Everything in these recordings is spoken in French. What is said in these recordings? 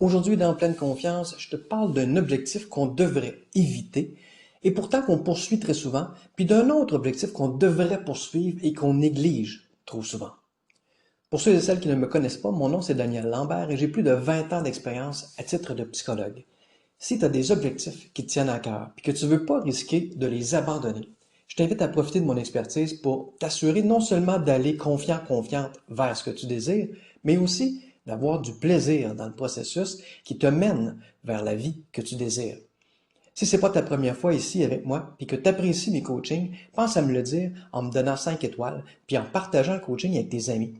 Aujourd'hui, dans Pleine Confiance, je te parle d'un objectif qu'on devrait éviter et pourtant qu'on poursuit très souvent, puis d'un autre objectif qu'on devrait poursuivre et qu'on néglige trop souvent. Pour ceux et celles qui ne me connaissent pas, mon nom c'est Daniel Lambert et j'ai plus de 20 ans d'expérience à titre de psychologue. Si tu as des objectifs qui te tiennent à cœur et que tu ne veux pas risquer de les abandonner, je t'invite à profiter de mon expertise pour t'assurer non seulement d'aller confiant, confiante vers ce que tu désires, mais aussi d'avoir du plaisir dans le processus qui te mène vers la vie que tu désires. Si ce n'est pas ta première fois ici avec moi et que tu apprécies mes coachings, pense à me le dire en me donnant 5 étoiles puis en partageant le coaching avec tes amis.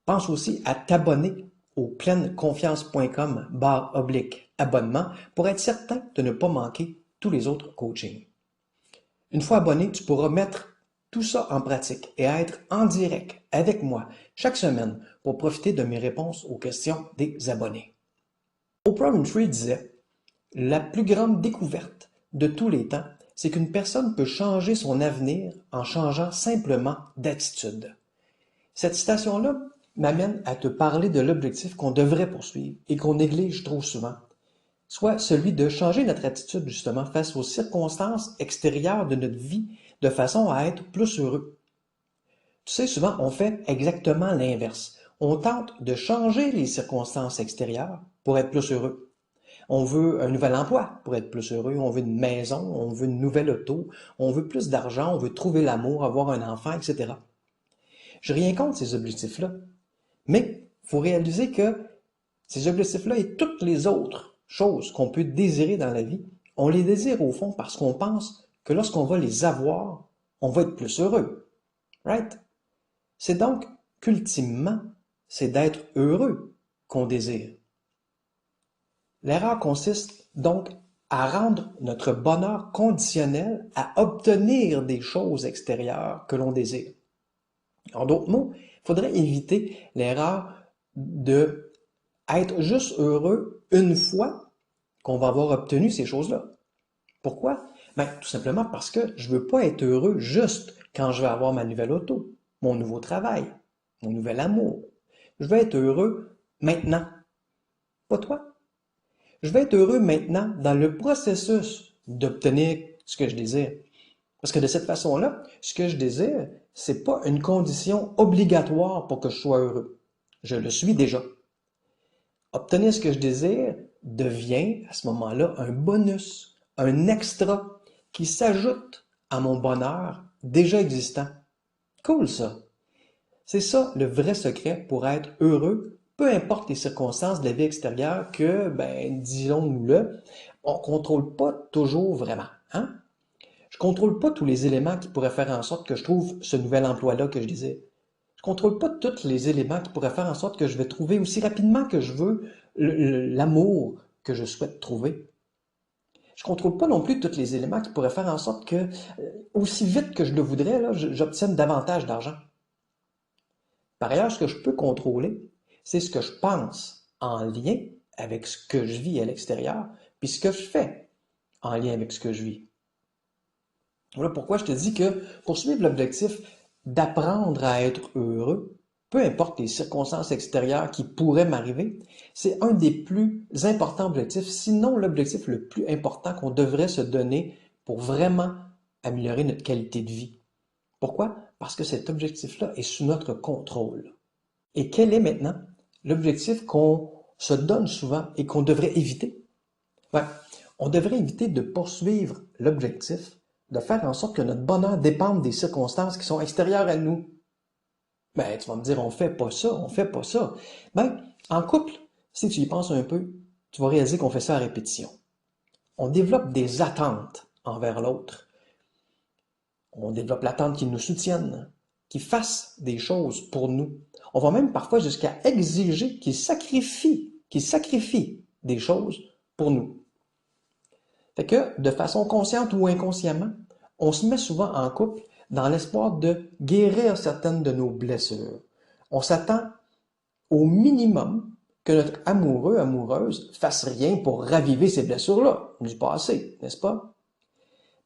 Pense aussi à t'abonner au pleineconfiance.com/abonnement pour être certain de ne pas manquer tous les autres coachings. Une fois abonné, tu pourras mettre tout ça en pratique et être en direct avec moi chaque semaine pour profiter de mes réponses aux questions des abonnés. Oprah Winfrey disait: la plus grande découverte de tous les temps, c'est qu'une personne peut changer son avenir en changeant simplement d'attitude. Cette citation-là m'amène à te parler de l'objectif qu'on devrait poursuivre et qu'on néglige trop souvent, soit celui de changer notre attitude justement face aux circonstances extérieures de notre vie de façon à être plus heureux. Tu sais, souvent on fait exactement l'inverse. On tente de changer les circonstances extérieures pour être plus heureux. On veut un nouvel emploi pour être plus heureux, on veut une maison, on veut une nouvelle auto, on veut plus d'argent, on veut trouver l'amour, avoir un enfant, etc. Je n'ai rien contre ces objectifs-là, mais il faut réaliser que ces objectifs-là et toutes les autres choses qu'on peut désirer dans la vie, on les désire au fond parce qu'on pense que lorsqu'on va les avoir, on va être plus heureux. Right? C'est donc qu'ultimement, c'est d'être heureux qu'on désire. L'erreur consiste donc à rendre notre bonheur conditionnel à obtenir des choses extérieures que l'on désire. En d'autres mots, il faudrait éviter l'erreur de être juste heureux une fois qu'on va avoir obtenu ces choses-là. Pourquoi? Ben, tout simplement parce que je ne veux pas être heureux juste quand je vais avoir ma nouvelle auto, mon nouveau travail, mon nouvel amour. Je veux être heureux maintenant. Pas toi? Je vais être heureux maintenant dans le processus d'obtenir ce que je désire. Parce que de cette façon-là, ce que je désire, c'est pas une condition obligatoire pour que je sois heureux. Je le suis déjà. Obtenir ce que je désire devient à ce moment-là un bonus, un extra qui s'ajoute à mon bonheur déjà existant. Cool ça. C'est ça le vrai secret pour être heureux, peu importe les circonstances de la vie extérieure que, ben, disons-nous-le, on ne contrôle pas toujours vraiment. Hein? Je ne contrôle pas tous les éléments qui pourraient faire en sorte que je trouve ce nouvel emploi-là que je désire. Je ne contrôle pas tous les éléments qui pourraient faire en sorte que je vais trouver aussi rapidement que je veux l'amour que je souhaite trouver. Je ne contrôle pas non plus tous les éléments qui pourraient faire en sorte que, aussi vite que je le voudrais, là, j'obtienne davantage d'argent. Par ailleurs, ce que je peux contrôler, c'est ce que je pense en lien avec ce que je vis à l'extérieur, puis ce que je fais en lien avec ce que je vis. Voilà pourquoi je te dis que poursuivre l'objectif d'apprendre à être heureux, peu importe les circonstances extérieures qui pourraient m'arriver, c'est un des plus importants objectifs, sinon l'objectif le plus important qu'on devrait se donner pour vraiment améliorer notre qualité de vie. Pourquoi? Parce que cet objectif-là est sous notre contrôle. Et quel est maintenant l'objectif qu'on se donne souvent et qu'on devrait éviter? Ben, on devrait éviter de poursuivre l'objectif de faire en sorte que notre bonheur dépende des circonstances qui sont extérieures à nous. Ben, tu vas me dire, on fait pas ça, on fait pas ça. Ben, en couple, si tu y penses un peu, tu vas réaliser qu'on fait ça à répétition. On développe des attentes envers l'autre. On développe l'attente qu'il nous soutienne, qu'il fasse des choses pour nous. On va même parfois jusqu'à exiger qu'il sacrifie des choses pour nous. Fait que, de façon consciente ou inconsciemment, on se met souvent en couple dans l'espoir de guérir certaines de nos blessures. On s'attend au minimum que notre amoureux, amoureuse fasse rien pour raviver ces blessures-là du passé, n'est-ce pas?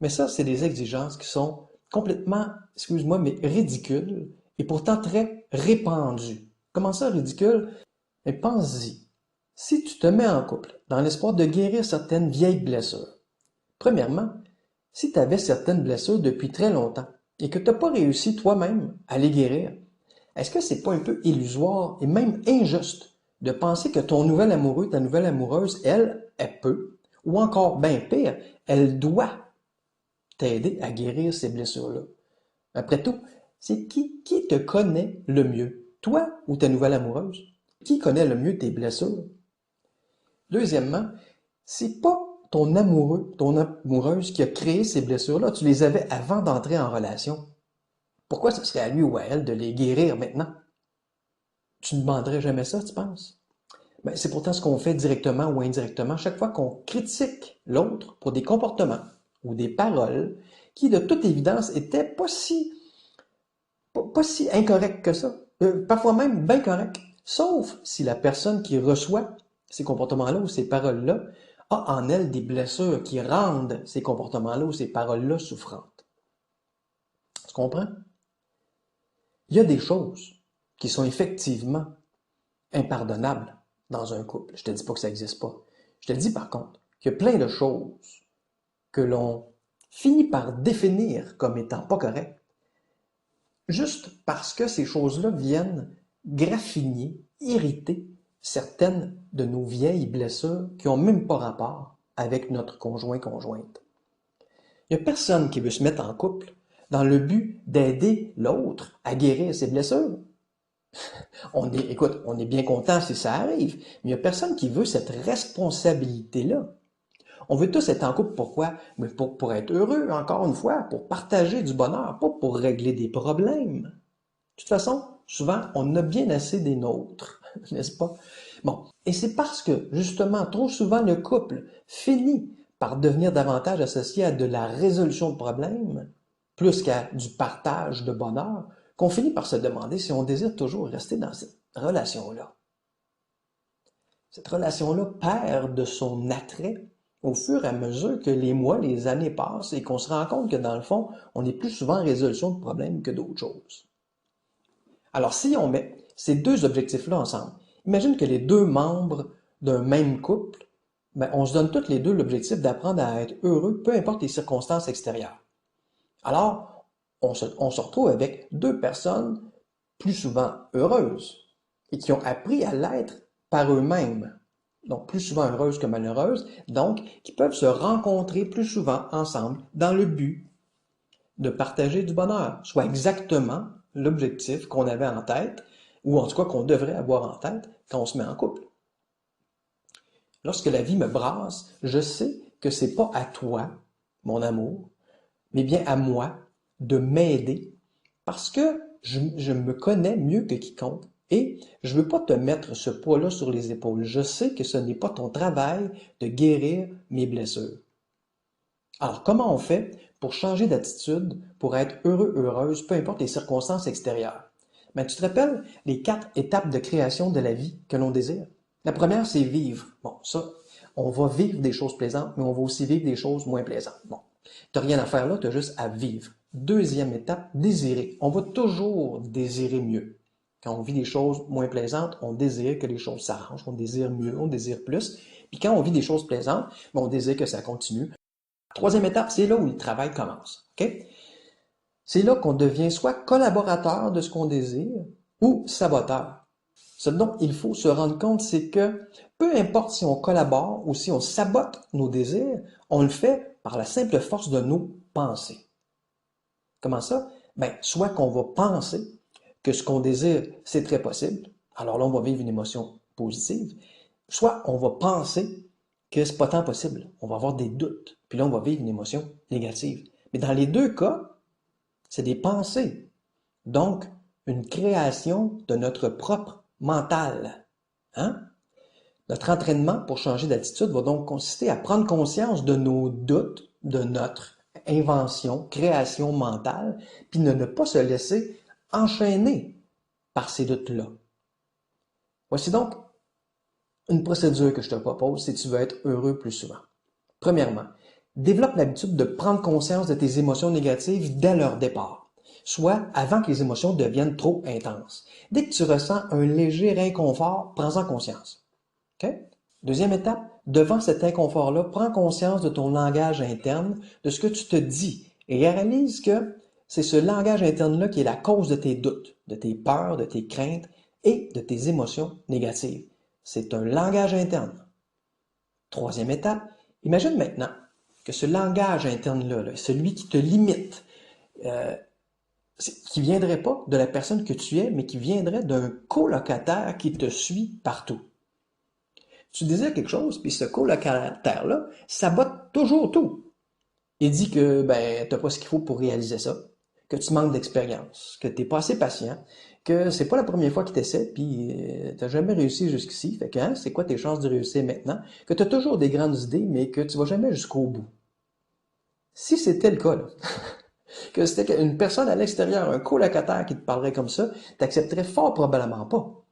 Mais ça, c'est des exigences qui sont complètement, excuse-moi, mais ridicules et pourtant très répandues. Comment ça, ridicule? Mais pense-y. Si tu te mets en couple dans l'espoir de guérir certaines vieilles blessures, premièrement, si tu avais certaines blessures depuis très longtemps et que tu n'as pas réussi toi-même à les guérir, est-ce que c'est pas un peu illusoire et même injuste de penser que ton nouvel amoureux, ta nouvelle amoureuse, elle peut, ou encore bien pire, elle doit t'aider à guérir ces blessures-là? Après tout, c'est qui te connaît le mieux, toi ou ta nouvelle amoureuse? Qui connaît le mieux tes blessures? Deuxièmement, c'est pas ton amoureux, ton amoureuse qui a créé ces blessures-là. Tu les avais avant d'entrer en relation. Pourquoi ce serait à lui ou à elle de les guérir maintenant? Tu ne demanderais jamais ça, tu penses? Ben, c'est pourtant ce qu'on fait directement ou indirectement chaque fois qu'on critique l'autre pour des comportements ou des paroles qui, de toute évidence, étaient pas si incorrects que ça. Parfois même bien corrects. Sauf si la personne qui reçoit ces comportements-là ou ces paroles-là a en elle des blessures qui rendent ces comportements-là ou ces paroles-là souffrantes. Tu comprends? Il y a des choses qui sont effectivement impardonnables dans un couple. Je te dis pas que ça n'existe pas. Je te dis par contre qu'il y a plein de choses que l'on finit par définir comme étant pas correctes, juste parce que ces choses-là viennent graffiner, irriter certaines de nos vieilles blessures qui n'ont même pas rapport avec notre conjoint-conjointe. Il n'y a personne qui veut se mettre en couple dans le but d'aider l'autre à guérir ses blessures. Écoute, on est bien content si ça arrive, mais il n'y a personne qui veut cette responsabilité-là. On veut tous être en couple, pourquoi? Mais pour être heureux, encore une fois, pour partager du bonheur, pas pour régler des problèmes. De toute façon, souvent, on a bien assez des nôtres, n'est-ce pas? Bon, et c'est parce que, justement, trop souvent, le couple finit par devenir davantage associé à de la résolution de problèmes, plus qu'à du partage de bonheur, qu'on finit par se demander si on désire toujours rester dans cette relation-là. Cette relation-là perd de son attrait au fur et à mesure que les mois, les années passent et qu'on se rend compte que dans le fond, on est plus souvent en résolution de problèmes que d'autres choses. Alors si on met ces deux objectifs-là ensemble, imagine que les deux membres d'un même couple, on se donne toutes les deux l'objectif d'apprendre à être heureux, peu importe les circonstances extérieures. Alors, on se retrouve avec deux personnes plus souvent heureuses et qui ont appris à l'être par eux-mêmes. Donc, plus souvent heureuses que malheureuses, donc qui peuvent se rencontrer plus souvent ensemble dans le but de partager du bonheur, soit exactement l'objectif qu'on avait en tête, ou en tout cas qu'on devrait avoir en tête quand on se met en couple. Lorsque la vie me brasse, je sais que c'est pas à toi, mon amour, mais bien à moi de m'aider parce que je me connais mieux que quiconque et je veux pas te mettre ce poids-là sur les épaules. Je sais que ce n'est pas ton travail de guérir mes blessures. Alors, comment on fait pour changer d'attitude, pour être heureux, heureuse, peu importe les circonstances extérieures? Tu te rappelles les 4 étapes de création de la vie que l'on désire? La première, c'est vivre. Bon, ça, on va vivre des choses plaisantes, mais on va aussi vivre des choses moins plaisantes. Bon, tu n'as rien à faire là, tu as juste à vivre. Deuxième étape, désirer. On va toujours désirer mieux. Quand on vit des choses moins plaisantes, on désire que les choses s'arrangent, on désire mieux, on désire plus. Puis quand on vit des choses plaisantes, on désire que ça continue. Troisième étape, c'est là où le travail commence. Okay? C'est là qu'on devient soit collaborateur de ce qu'on désire ou saboteur. Ce dont il faut se rendre compte, c'est que peu importe si on collabore ou si on sabote nos désirs, on le fait par la simple force de nos pensées. Comment ça? Soit qu'on va penser que ce qu'on désire, c'est très possible, alors là, on va vivre une émotion positive, soit on va penser que c'est pas tant possible, on va avoir des doutes, puis là, on va vivre une émotion négative. Mais dans les deux cas, c'est des pensées, donc une création de notre propre mental. Hein? Notre entraînement pour changer d'attitude va donc consister à prendre conscience de nos doutes, de notre invention, création mentale, puis de ne pas se laisser enchaîner par ces doutes-là. Voici donc une procédure que je te propose si tu veux être heureux plus souvent. Premièrement, développe l'habitude de prendre conscience de tes émotions négatives dès leur départ, soit avant que les émotions deviennent trop intenses. Dès que tu ressens un léger inconfort, prends-en conscience. OK? Deuxième étape, devant cet inconfort-là, prends conscience de ton langage interne, de ce que tu te dis, et réalise que c'est ce langage interne-là qui est la cause de tes doutes, de tes peurs, de tes craintes et de tes émotions négatives. C'est un langage interne. Troisième étape, imagine maintenant que ce langage interne-là, celui qui te limite, euh, qui ne viendrait pas de la personne que tu es, mais qui viendrait d'un colocataire qui te suit partout. Tu désires quelque chose, puis ce colocataire-là sabote toujours tout. Il dit que ben, tu n'as pas ce qu'il faut pour réaliser ça, que tu manques d'expérience, que tu n'es pas assez patient, que c'est pas la première fois qu'il t'essaie, puis tu n'as jamais réussi jusqu'ici. Fait que, hein, c'est quoi tes chances de réussir maintenant? Que tu as toujours des grandes idées, mais que tu vas jamais jusqu'au bout. Si c'était le cas, là, que c'était une personne à l'extérieur, un colocataire qui te parlerait comme ça, tu n'accepterais fort probablement pas.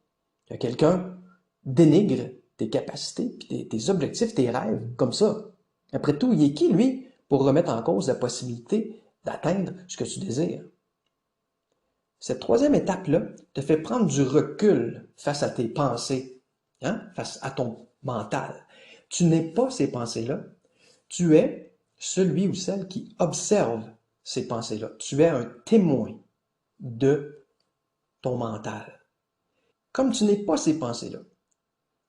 Que quelqu'un dénigre tes capacités, puis tes objectifs, tes rêves, comme ça. Après tout, il est qui, lui, pour remettre en cause la possibilité d'atteindre ce que tu désires? Cette troisième étape-là te fait prendre du recul face à tes pensées, hein, face à ton mental. Tu n'es pas ces pensées-là, tu es celui ou celle qui observe ces pensées-là. Tu es un témoin de ton mental. Comme tu n'es pas ces pensées-là,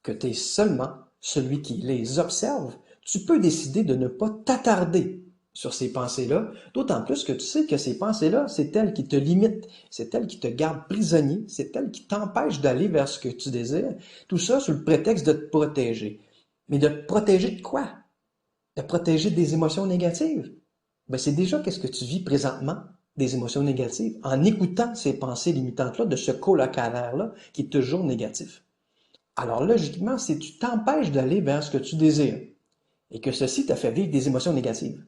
que tu es seulement celui qui les observe, tu peux décider de ne pas t'attarder sur ces pensées-là, d'autant plus que tu sais que ces pensées-là, c'est elles qui te limitent, c'est elles qui te gardent prisonnier, c'est elles qui t'empêchent d'aller vers ce que tu désires, tout ça sous le prétexte de te protéger. Mais de te protéger de quoi? De te protéger des émotions négatives? Ben, c'est déjà qu'est-ce que tu vis présentement, des émotions négatives, en écoutant ces pensées limitantes-là de ce colocataire-là qui est toujours négatif. Alors logiquement, si tu t'empêches d'aller vers ce que tu désires et que ceci t'a fait vivre des émotions négatives,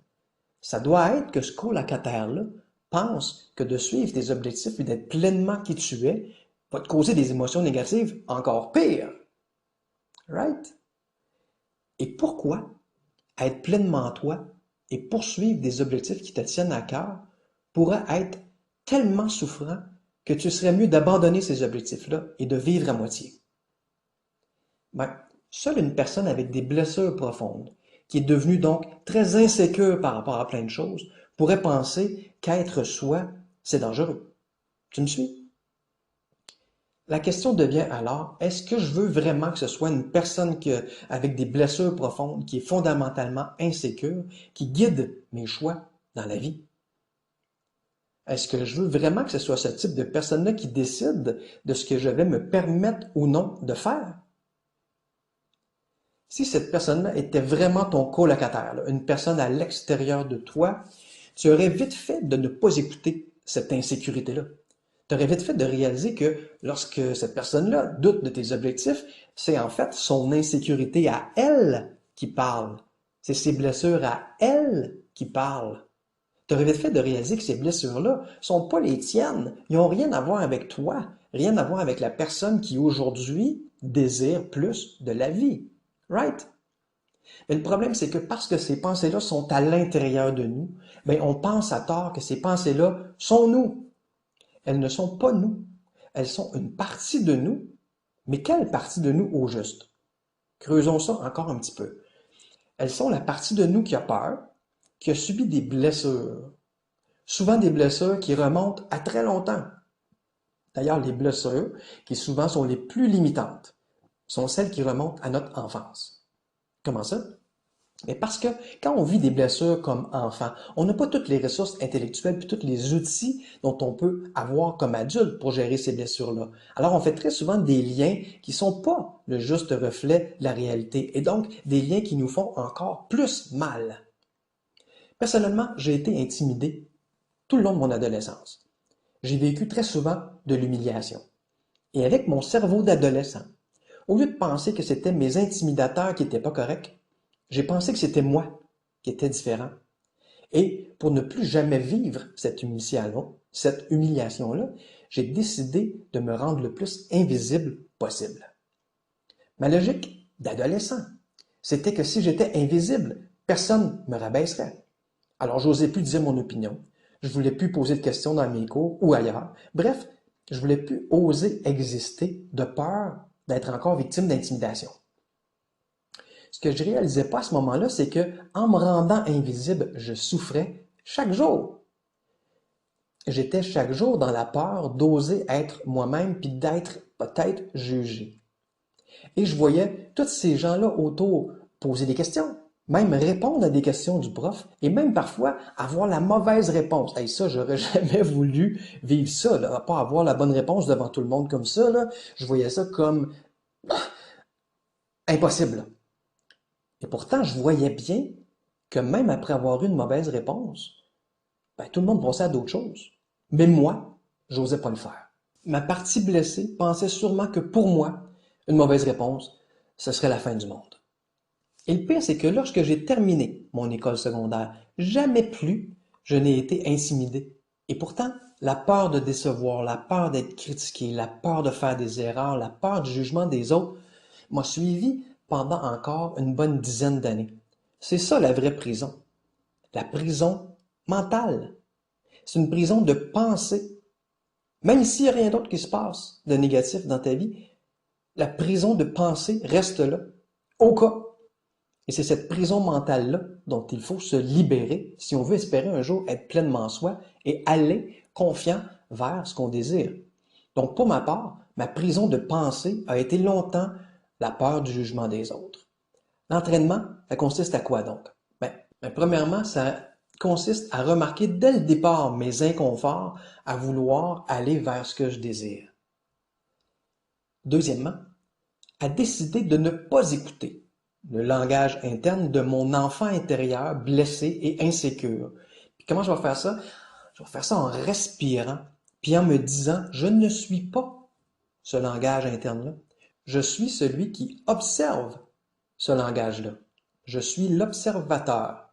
ça doit être que ce colocataire-là pense que de suivre tes objectifs et d'être pleinement qui tu es va te causer des émotions négatives encore pires. Right? Et pourquoi être pleinement toi et poursuivre des objectifs qui te tiennent à cœur pourrait être tellement souffrant que tu serais mieux d'abandonner ces objectifs-là et de vivre à moitié? Ben, seule une personne avec des blessures profondes, qui est devenue donc très insécure par rapport à plein de choses, pourrait penser qu'être soi, c'est dangereux. Tu me suis? La question devient alors, est-ce que je veux vraiment que ce soit une personne avec des blessures profondes, qui est fondamentalement insécure, qui guide mes choix dans la vie? Est-ce que je veux vraiment que ce soit ce type de personne-là qui décide de ce que je vais me permettre ou non de faire? Si cette personne-là était vraiment ton colocataire, une personne à l'extérieur de toi, tu aurais vite fait de ne pas écouter cette insécurité-là. Tu aurais vite fait de réaliser que lorsque cette personne-là doute de tes objectifs, c'est en fait son insécurité à elle qui parle. C'est ses blessures à elle qui parlent. Tu aurais vite fait de réaliser que ces blessures-là sont pas les tiennes. Ils n'ont rien à voir avec toi, rien à voir avec la personne qui aujourd'hui désire plus de la vie. Right? Mais le problème, c'est que parce que ces pensées-là sont à l'intérieur de nous, ben, on pense à tort que ces pensées-là sont nous. Elles ne sont pas nous. Elles sont une partie de nous. Mais quelle partie de nous au juste? Creusons ça encore un petit peu. Elles sont la partie de nous qui a peur, qui a subi des blessures. Souvent des blessures qui remontent à très longtemps. D'ailleurs, les blessures, qui souvent sont les plus limitantes, sont celles qui remontent à notre enfance. Comment ça? Mais parce que quand on vit des blessures comme enfant, on n'a pas toutes les ressources intellectuelles puis tous les outils dont on peut avoir comme adulte pour gérer ces blessures-là. Alors on fait très souvent des liens qui sont pas le juste reflet de la réalité et donc des liens qui nous font encore plus mal. Personnellement, j'ai été intimidé tout le long de mon adolescence. J'ai vécu très souvent de l'humiliation. Et avec mon cerveau d'adolescent, au lieu de penser que c'était mes intimidateurs qui n'étaient pas corrects, j'ai pensé que c'était moi qui étais différent. Et pour ne plus jamais vivre cette humiliation-là, j'ai décidé de me rendre le plus invisible possible. Ma logique d'adolescent, c'était que si j'étais invisible, personne ne me rabaisserait. Alors j'osais plus dire mon opinion. Je voulais plus poser de questions dans mes cours ou ailleurs. Bref, je voulais plus oser exister de peur d'être encore victime d'intimidation. Ce que je réalisais pas à ce moment-là, c'est que en me rendant invisible, je souffrais chaque jour. J'étais chaque jour dans la peur d'oser être moi-même puis d'être peut-être jugé. Et je voyais tous ces gens-là autour poser des questions, même répondre à des questions du prof, et même parfois avoir la mauvaise réponse. Hey, ça, j'aurais jamais voulu vivre ça, là, pas avoir la bonne réponse devant tout le monde comme ça, là. Je voyais ça comme impossible. Et pourtant, je voyais bien que même après avoir eu une mauvaise réponse, ben, tout le monde pensait à d'autres choses. Mais moi, j'osais pas le faire. Ma partie blessée pensait sûrement que pour moi, une mauvaise réponse, ce serait la fin du monde. Et le pire, c'est que lorsque j'ai terminé mon école secondaire, jamais plus je n'ai été intimidé. Et pourtant, la peur de décevoir, la peur d'être critiqué, la peur de faire des erreurs, la peur du jugement des autres m'a suivi pendant encore une bonne dizaine d'années. C'est ça la vraie prison. La prison mentale. C'est une prison de pensée. Même s'il n'y a rien d'autre qui se passe de négatif dans ta vie, la prison de pensée reste là, au cas. Et c'est cette prison mentale-là dont il faut se libérer si on veut espérer un jour être pleinement soi et aller confiant vers ce qu'on désire. Donc pour ma part, ma prison de pensée a été longtemps la peur du jugement des autres. L'entraînement, ça consiste à quoi donc? Premièrement, ça consiste à remarquer dès le départ mes inconforts, à vouloir aller vers ce que je désire. Deuxièmement, à décider de ne pas écouter le langage interne de mon enfant intérieur blessé et insécure. Puis comment je vais faire ça? Je vais faire ça en respirant, puis en me disant, je ne suis pas ce langage interne-là. Je suis celui qui observe ce langage-là. Je suis l'observateur.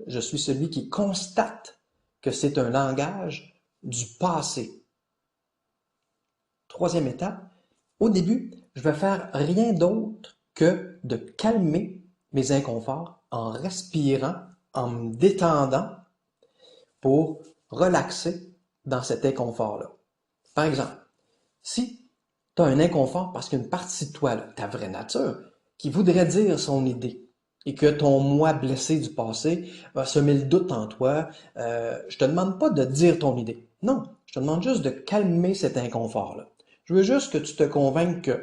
Je suis celui qui constate que c'est un langage du passé. Troisième étape, au début, je vais faire rien d'autre que de calmer mes inconforts en respirant, en me détendant pour relaxer dans cet inconfort-là. Par exemple, si tu as un inconfort parce qu'une partie de toi, là, ta vraie nature, qui voudrait dire son idée, et que ton moi blessé du passé va semer le doute en toi, je te demande pas de dire ton idée. Non, je te demande juste de calmer cet inconfort-là. Je veux juste que tu te convainques que,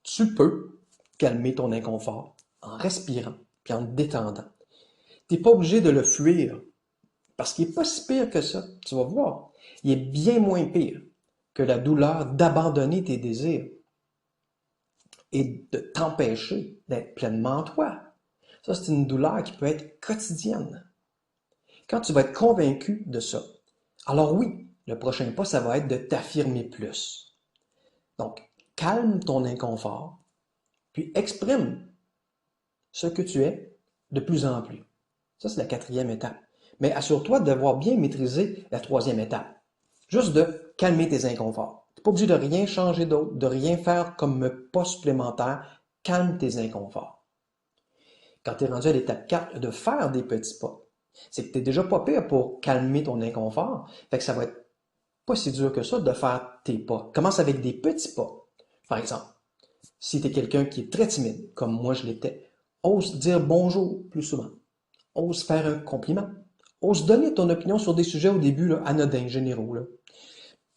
tu peux calmer ton inconfort en respirant puis en te détendant. Tu n'es pas obligé de le fuir parce qu'il n'est pas si pire que ça. Tu vas voir. Il est bien moins pire que la douleur d'abandonner tes désirs et de t'empêcher d'être pleinement toi. Ça, c'est une douleur qui peut être quotidienne. Quand tu vas être convaincu de ça, alors oui, le prochain pas, ça va être de t'affirmer plus. Donc, calme ton inconfort, puis exprime ce que tu es de plus en plus. Ça, c'est la quatrième étape. Mais assure-toi d'avoir bien maîtrisé la troisième étape. Juste de calmer tes inconforts. Tu n'es pas obligé de rien changer d'autre, de rien faire comme pas supplémentaire. Calme tes inconforts. Quand tu es rendu à l'étape 4, de faire des petits pas, c'est que tu n'es déjà pas pire pour calmer ton inconfort. Fait que ça va être pas si dur que ça de faire tes pas. Commence avec des petits pas. Par exemple, si tu es quelqu'un qui est très timide, comme moi je l'étais, ose dire bonjour plus souvent. Ose faire un compliment. Ose donner ton opinion sur des sujets au début là, anodins, généraux. Là.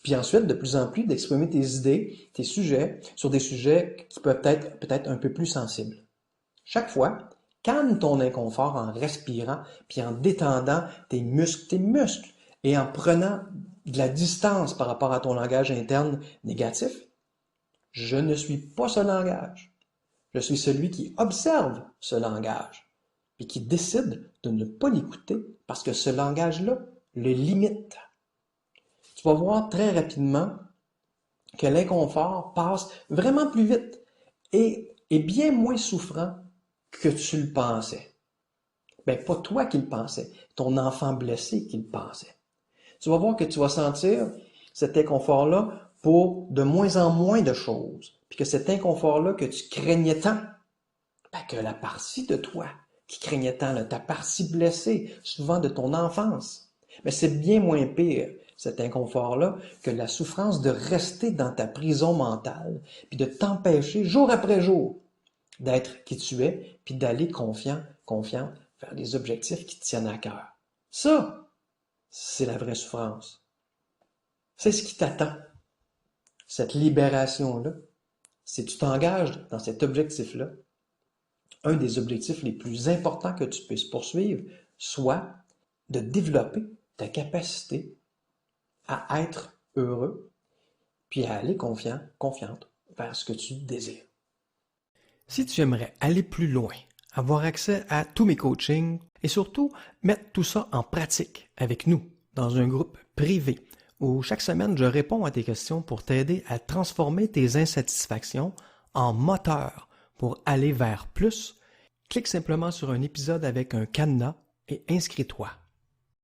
Puis ensuite, de plus en plus, d'exprimer tes idées, tes sujets, sur des sujets qui peuvent être peut-être un peu plus sensibles. Chaque fois, calme ton inconfort en respirant, puis en détendant tes muscles, et en prenant de la distance par rapport à ton langage interne négatif. Je ne suis pas ce langage. Je suis celui qui observe ce langage, puis qui décide de ne pas l'écouter parce que ce langage-là le limite. Tu vas voir très rapidement que l'inconfort passe vraiment plus vite et est bien moins souffrant que tu le pensais. Ben, pas toi qui le pensais, ton enfant blessé qui le pensait. Tu vas voir que tu vas sentir cet inconfort-là pour de moins en moins de choses. Puis que cet inconfort-là que tu craignais tant, ben que la partie de toi qui craignait tant, là, ta partie blessée, souvent de ton enfance, mais c'est bien moins pire, cet inconfort-là, que la souffrance de rester dans ta prison mentale, puis de t'empêcher jour après jour d'être qui tu es, puis d'aller confiant vers les objectifs qui te tiennent à cœur. Ça, c'est la vraie souffrance. C'est ce qui t'attend. Cette libération-là, si tu t'engages dans cet objectif-là, un des objectifs les plus importants que tu puisses poursuivre, soit de développer ta capacité à être heureux, puis à aller confiante vers ce que tu désires. Si tu aimerais aller plus loin, avoir accès à tous mes coachings et surtout mettre tout ça en pratique avec nous dans un groupe privé où chaque semaine je réponds à tes questions pour t'aider à transformer tes insatisfactions en moteur pour aller vers plus, clique simplement sur un épisode avec un cadenas et inscris-toi.